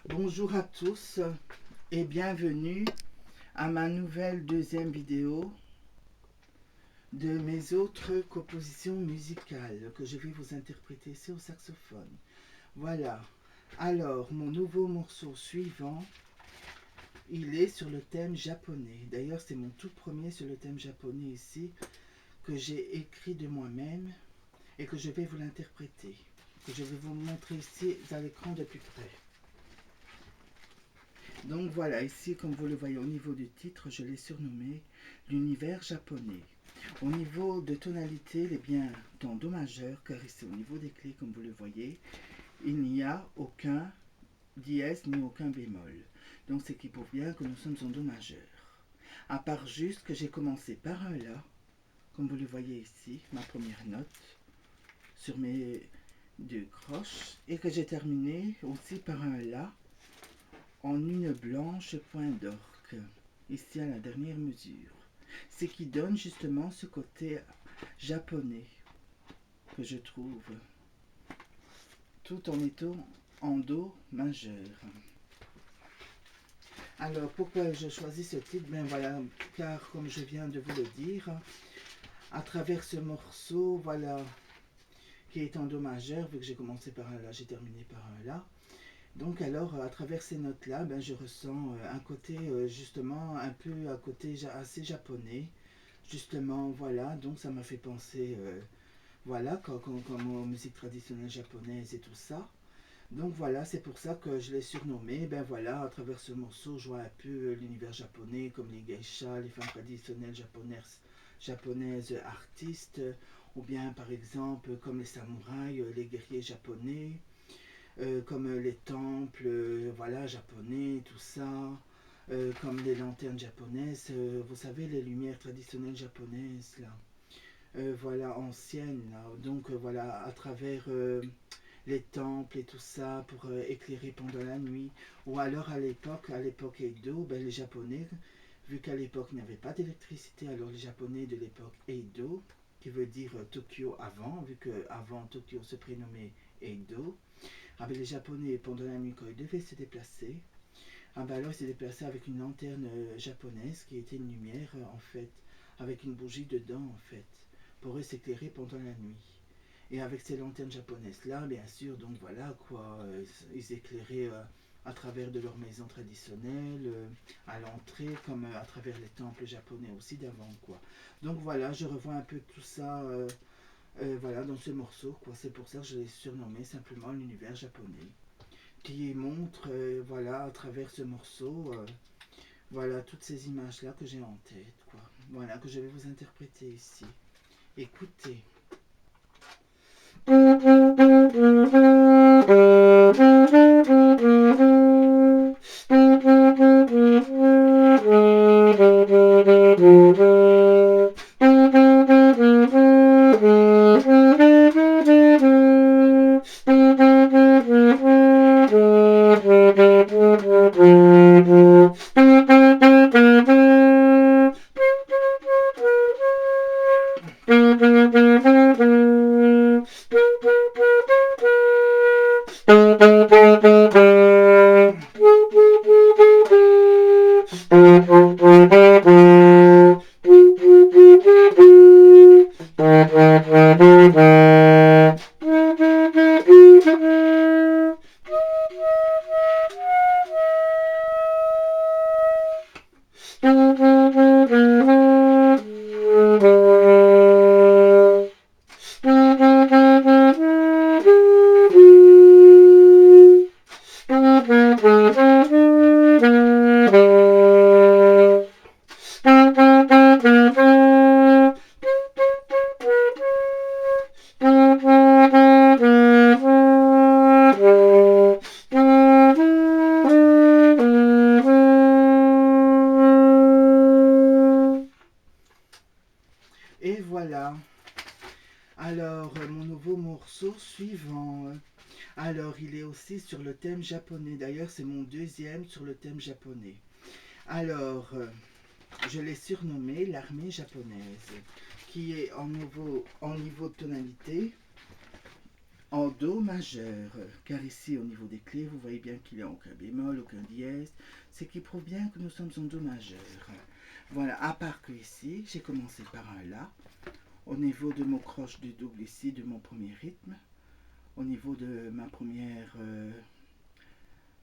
Bonjour à tous et bienvenue à ma nouvelle deuxième vidéo de mes autres compositions musicales que je vais vous interpréter ici au saxophone. Voilà, alors mon nouveau morceau suivant, il est sur le thème japonais. D'ailleurs c'est mon tout premier sur le thème japonais ici que j'ai écrit de moi-même et que je vais vous l'interpréter, que je vais vous montrer ici à l'écran de plus près. Donc voilà, ici comme vous le voyez au niveau du titre, je l'ai surnommé l'univers japonais. Au niveau de tonalité, il est bien dans do majeur, car ici au niveau des clés, comme vous le voyez, il n'y a aucun dièse ni aucun bémol. Donc c'est qui prouve bien que nous sommes en do majeur. À part juste que j'ai commencé par un la, comme vous le voyez ici, ma première note, sur mes deux croches, et que j'ai terminé aussi par un la en une blanche point d'orque, ici à la dernière mesure. Ce qui donne justement ce côté japonais que je trouve, tout en étant en do majeur. Alors pourquoi je choisis ce titre? Ben voilà, car comme je viens de vous le dire, à travers ce morceau, voilà, qui est en do majeur, vu que j'ai commencé par un la, j'ai terminé par un la. Donc alors, à travers ces notes-là, ben, je ressens un côté, justement, un peu à côté assez japonais. Justement, voilà, donc ça m'a fait penser, voilà, comme aux musiques traditionnelles japonaises et tout ça. Donc voilà, c'est pour ça que je l'ai surnommé. Ben voilà, à travers ce morceau, je vois un peu l'univers japonais, comme les geishas, les femmes traditionnelles japonaises artistes, ou bien par exemple comme les samouraïs, les guerriers japonais, comme les temples, voilà, japonais, tout ça, comme les lanternes japonaises, vous savez, les lumières traditionnelles japonaises, là, voilà, anciennes, là. Donc, voilà, à travers les temples et tout ça, pour éclairer pendant la nuit, ou alors à l'époque Edo, ben, les Japonais, vu qu'à l'époque il n'y avait pas d'électricité, alors les Japonais de l'époque Edo, qui veut dire Tokyo avant, vu que avant Tokyo se prénommait Edo, avec les Japonais pendant la nuit quand ils devaient se déplacer. Ah bah alors ils se déplaçaient avec une lanterne japonaise qui était une lumière en fait, avec une bougie dedans en fait, pour eux s'éclairer pendant la nuit. Et avec ces lanternes japonaises là, bien sûr, donc voilà quoi, ils éclairaient à travers de leurs maisons traditionnelles, à l'entrée, comme à travers les temples japonais aussi d'avant quoi. Donc voilà, je revois un peu tout ça. Voilà, dans ce morceau, quoi. C'est pour ça que je l'ai surnommé simplement l'univers japonais, qui montre, voilà, à travers ce morceau, voilà, toutes ces images-là que j'ai en tête, quoi. Voilà, que je vais vous interpréter ici. Écoutez. Et voilà. Alors, mon nouveau morceau suivant. Alors, il est aussi sur le thème japonais. D'ailleurs, c'est mon deuxième sur le thème japonais. Alors, je l'ai surnommé l'armée japonaise, qui est en niveau de tonalité. en Do majeur, car ici au niveau des clés, vous voyez bien qu'il n'y a aucun bémol, aucun dièse, ce qui prouve bien que nous sommes en Do majeur. Voilà, à part que ici, j'ai commencé par un La, au niveau de mon croche du double ici, de mon premier rythme, au niveau de ma première,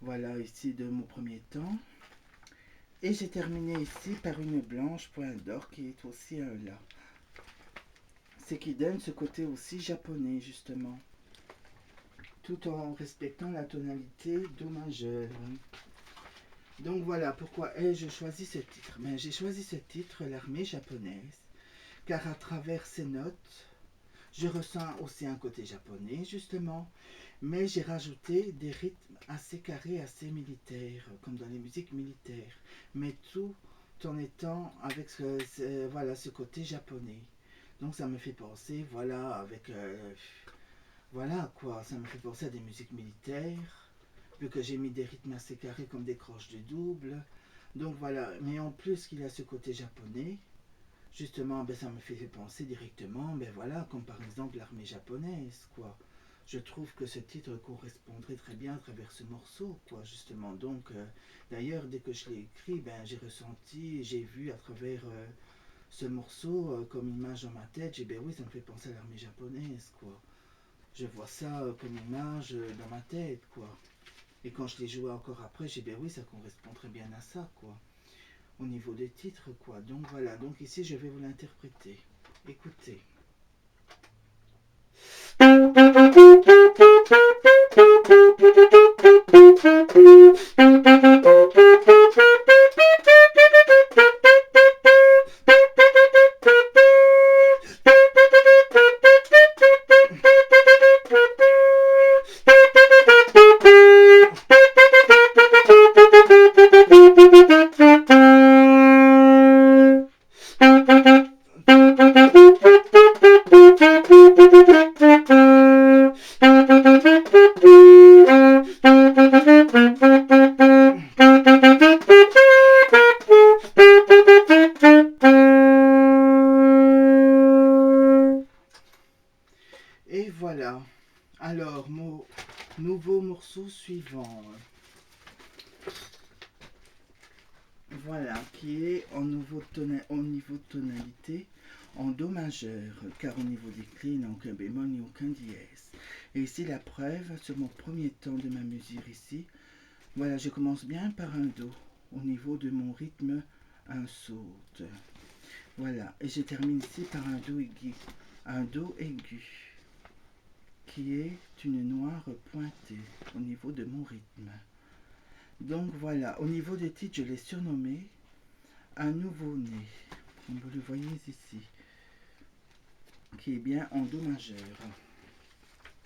voilà ici de mon premier temps, et j'ai terminé ici par une blanche point d'or qui est aussi un La. Ce qui donne ce côté aussi japonais justement, tout en respectant la tonalité Do majeur. Donc voilà pourquoi ai-je choisi ce titre. Ben, j'ai choisi ce titre, l'armée japonaise, car à travers ces notes, je ressens aussi un côté japonais justement, mais j'ai rajouté des rythmes assez carrés, assez militaires, comme dans les musiques militaires, mais tout en étant avec voilà, ce côté japonais. Donc ça me fait penser, voilà, avec voilà quoi, ça me fait penser à des musiques militaires, vu que j'ai mis des rythmes assez carrés comme des croches de double. Donc voilà, mais en plus qu'il a ce côté japonais, justement, ben, ça me fait penser directement, ben voilà, comme par exemple l'armée japonaise, quoi. Je trouve que ce titre correspondrait très bien à travers ce morceau, quoi, justement. Donc, d'ailleurs, dès que je l'ai écrit, ben, j'ai ressenti, j'ai vu à travers ce morceau comme image dans ma tête, j'ai dit, ben oui, ça me fait penser à l'armée japonaise, quoi. Je vois ça comme image dans ma tête, quoi. Et quand je l'ai joué encore après, j'ai dit, ben oui, ça correspond très bien à ça, quoi. Au niveau des titres, quoi. Donc voilà, donc ici, je vais vous l'interpréter. Écoutez. Et voilà. Alors, mon nouveau morceau suivant. Voilà, qui est en niveau de tonalité en Do majeur, car au niveau des clés, il n'y a aucun bémol ni aucun dièse. Et ici, la preuve, sur mon premier temps de ma mesure ici, voilà, je commence bien par un Do, au niveau de mon rythme, un saute. Voilà, et je termine ici par un Do aigu, qui est une noire pointée au niveau de mon rythme. Donc voilà, au niveau des titres, je l'ai surnommé un nouveau-né, comme vous le voyez ici, qui est bien en Do majeur.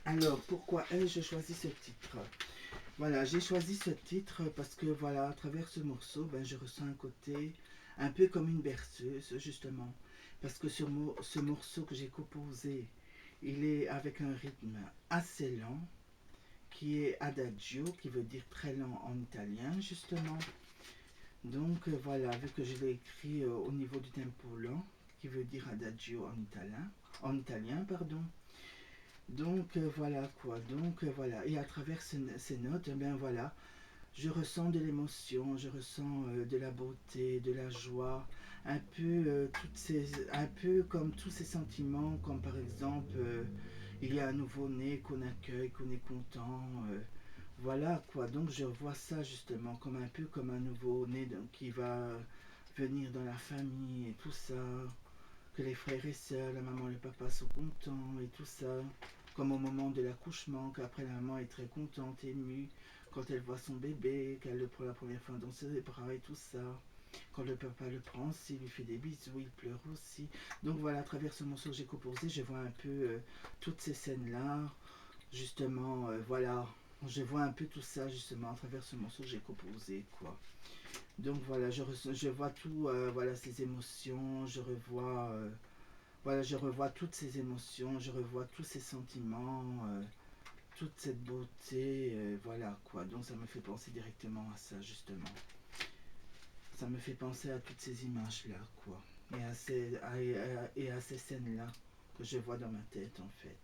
Alors, pourquoi ai-je choisi ce titre? Voilà, j'ai choisi ce titre parce que, voilà, à travers ce morceau, ben, je ressens un côté un peu comme une berceuse, justement. Parce que sur ce morceau que j'ai composé, il est avec un rythme assez lent, qui est adagio, qui veut dire très lent en italien, justement. Donc voilà, vu que je l'ai écrit au niveau du tempo lent, qui veut dire adagio en italien, pardon. Donc voilà quoi, donc voilà, et à travers ces notes, ben voilà, je ressens de l'émotion, je ressens de la beauté, de la joie, un peu comme tous ces sentiments, comme par exemple, il y a un nouveau-né qu'on accueille, qu'on est content, voilà quoi, donc je vois ça justement comme un peu comme un nouveau-né qui va venir dans la famille et tout ça, que les frères et sœurs, la maman et le papa sont contents et tout ça, comme au moment de l'accouchement, qu'après la maman est très contente, émue, quand elle voit son bébé, qu'elle le prend la première fois dans ses bras et tout ça. Quand le papa le prend aussi, il lui fait des bisous, il pleure aussi. Donc voilà, à travers ce morceau que j'ai composé, je vois un peu toutes ces scènes-là, justement, voilà, je vois un peu tout ça justement à travers ce morceau que j'ai composé, quoi. Donc voilà, je vois tout, voilà, ces émotions, voilà, je revois toutes ces émotions, je revois tous ces sentiments, toute cette beauté, voilà quoi. Donc ça me fait penser directement à ça justement. Ça me fait penser à toutes ces images-là, quoi. Et à ces scènes-là que je vois dans ma tête en fait.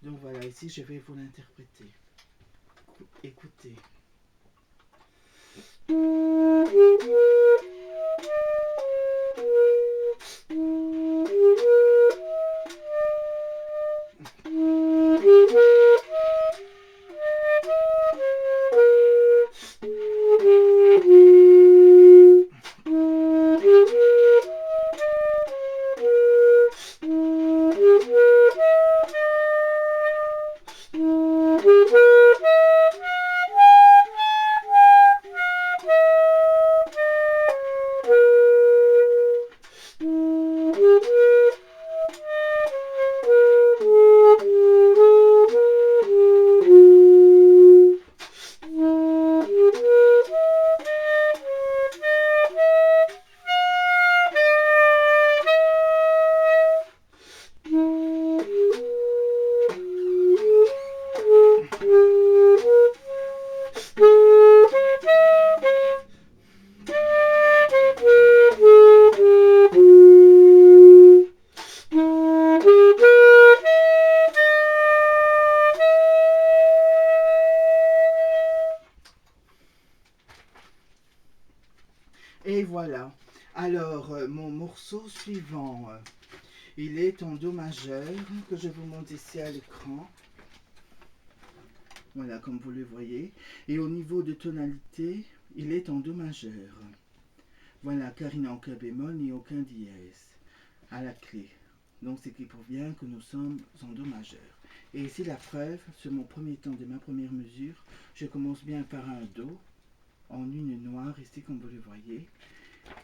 Donc voilà, ici je vais vous l'interpréter. Écoutez. Et voilà. Alors, mon morceau suivant, il est en do majeur, que je vous montre ici à l'écran. Voilà, comme vous le voyez. Et au niveau de tonalité, il est en do majeur. Voilà, car il n'a aucun bémol ni aucun dièse à la clé. Donc, c'est qui prouve bien que nous sommes en do majeur. Et ici, la preuve, sur mon premier temps de ma première mesure, je commence bien par un do, en une noire, ici, comme vous le voyez.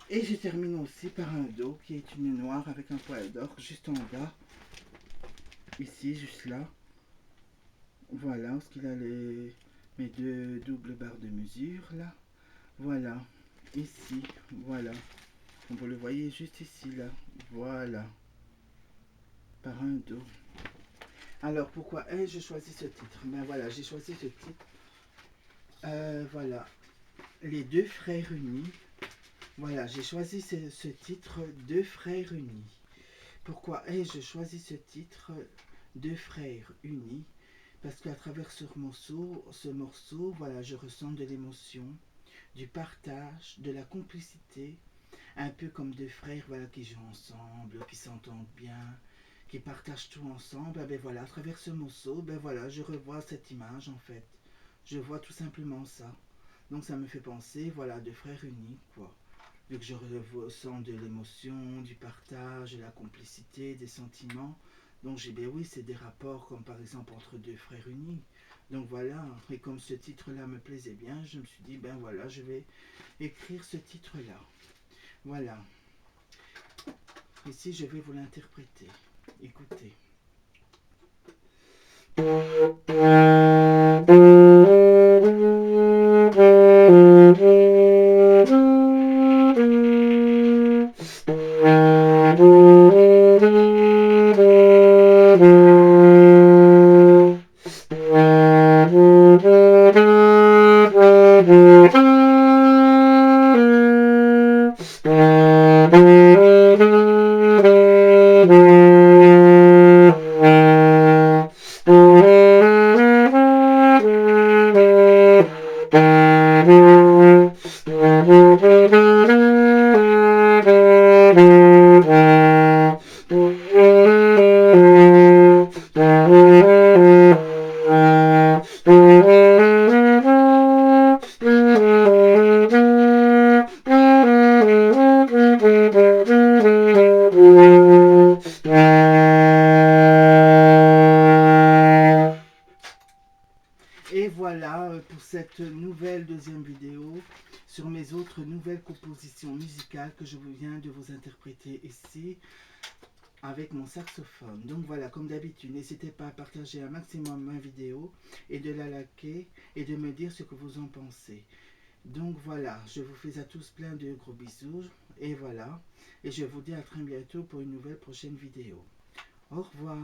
Et je termine aussi par un do, qui est une noire avec un poil d'or juste en bas. Ici, juste là. Voilà, parce qu'il a mes deux doubles barres de mesure, là. Voilà, ici, voilà. Comme vous le voyez juste ici, là. Voilà. Par un do. Alors, pourquoi ai-je choisi ce titre? Ben voilà, j'ai choisi ce titre. Voilà. Les deux frères unis. Voilà, j'ai choisi ce titre, Deux frères unis. Pourquoi ai-je choisi ce titre, Deux frères unis? Parce qu'à travers ce morceau, voilà, je ressens de l'émotion, du partage, de la complicité, un peu comme deux frères, voilà, qui jouent ensemble, qui s'entendent bien, qui partagent tout ensemble. Ben voilà, à travers ce morceau, ben voilà, je revois cette image en fait. Je vois tout simplement ça. Donc ça me fait penser, voilà, deux frères unis, quoi. Vu que je ressens de l'émotion, du partage, de la complicité, des sentiments. Donc j'ai ben oui, c'est des rapports comme par exemple entre deux frères unis. Donc voilà, et comme ce titre-là me plaisait bien, je me suis dit, ben voilà, je vais écrire ce titre-là. Voilà. Ici, je vais vous l'interpréter. Écoutez. Et voilà pour cette nouvelle deuxième vidéo sur mes autres nouvelles compositions musicales que je viens de vous interpréter ici avec mon saxophone. Donc voilà, comme d'habitude, n'hésitez pas à partager un maximum ma vidéo et de la liker et de me dire ce que vous en pensez. Donc voilà, je vous fais à tous plein de gros bisous et voilà, et je vous dis à très bientôt pour une nouvelle prochaine vidéo. Au revoir.